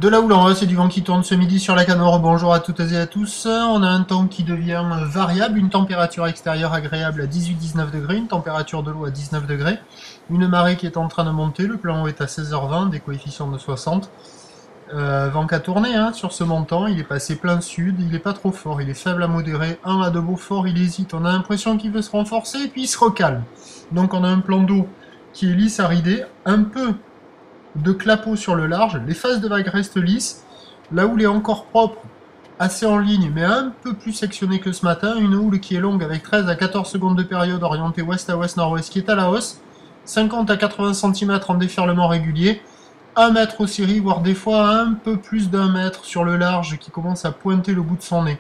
De là où l'on va, c'est du vent qui tourne ce midi sur la Canore. Bonjour à toutes et à tous. On a un temps qui devient variable, une température extérieure agréable à 18-19 degrés, une température de l'eau à 19 degrés, une marée qui est en train de monter, le plan eau est à 16h20, des coefficients de 60. Vent qu'à tourner sur ce montant, il est passé plein sud, il n'est pas trop fort, il est faible à modéré, 1 à 2 beaux forts, il hésite, on a l'impression qu'il veut se renforcer et puis il se recalme. Donc on a un plan d'eau qui est lisse à rider, un peu de clapot sur le large, les faces de vague restent lisses, là où il est encore propre, assez en ligne, mais un peu plus sectionné que ce matin, une houle qui est longue avec 13 à 14 secondes de période orientée ouest à ouest nord-ouest qui est à la hausse, 50 à 80 cm en déferlement régulier, 1 mètre au cirri, voire des fois un peu plus d'1 mètre sur le large qui commence à pointer le bout de son nez.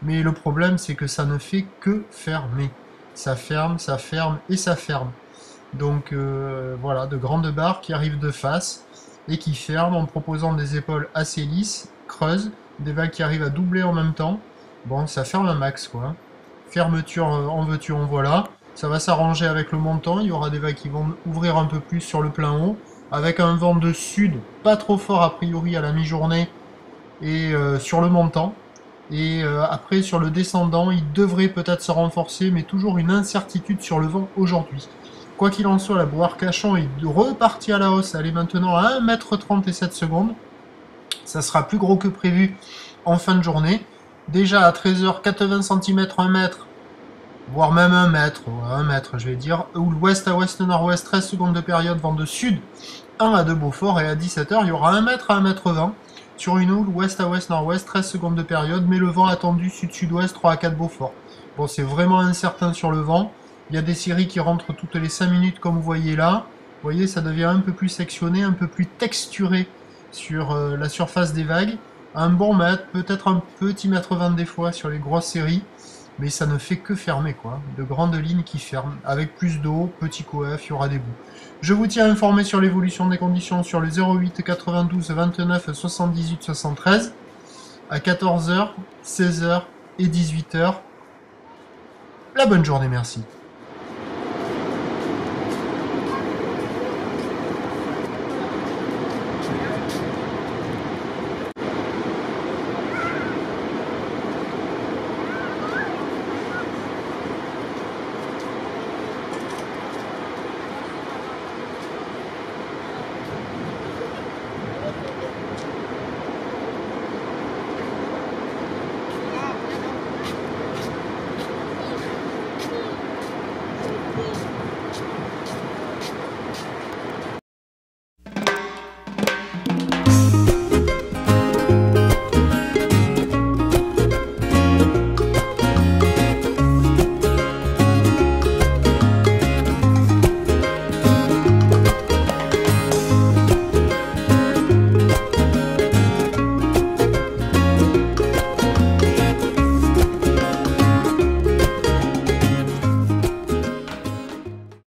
Mais le problème, c'est que ça ne fait que fermer. Ça ferme et ça ferme. Donc voilà, de grandes barres qui arrivent de face et qui ferment en proposant des épaules assez lisses, creuses, des vagues qui arrivent à doubler en même temps. Bon, ça ferme un max quoi. Fermeture en veux-tu, en voilà. Ça va s'arranger avec le montant, il y aura des vagues qui vont ouvrir un peu plus sur le plein haut, avec un vent de sud, pas trop fort a priori à la mi-journée, et sur le montant. Et après sur le descendant, il devrait peut-être se renforcer, mais toujours une incertitude sur le vent aujourd'hui. Quoi qu'il en soit, la boue Arcachon est repartie à la hausse, elle est maintenant à 1,37 m. Ça sera plus gros que prévu en fin de journée. Déjà à 13h, 80 cm, 1 mètre, voire même 1 mètre, 1 mètre je vais dire, ou l'ouest à ouest nord-ouest, 13 secondes de période, vent de sud, 1 à 2 Beaufort, et à 17h, il y aura 1 mètre à 1,20 m sur une houle ouest à ouest nord-ouest, 13 secondes de période, mais le vent attendu sud-sud-ouest, 3 à 4 Beaufort. Bon, c'est vraiment incertain sur le vent. Il y a des séries qui rentrent toutes les 5 minutes comme vous voyez là. Vous voyez, ça devient un peu plus sectionné, un peu plus texturé sur la surface des vagues. Un bon mètre, peut-être un petit mètre 20 des fois sur les grosses séries, mais ça ne fait que fermer quoi. De grandes lignes qui ferment. Avec plus d'eau, petit coef, il y aura des bouts. Je vous tiens informé sur l'évolution des conditions sur le 08 92 29 78 73 à 14h, 16h et 18h. La bonne journée, merci.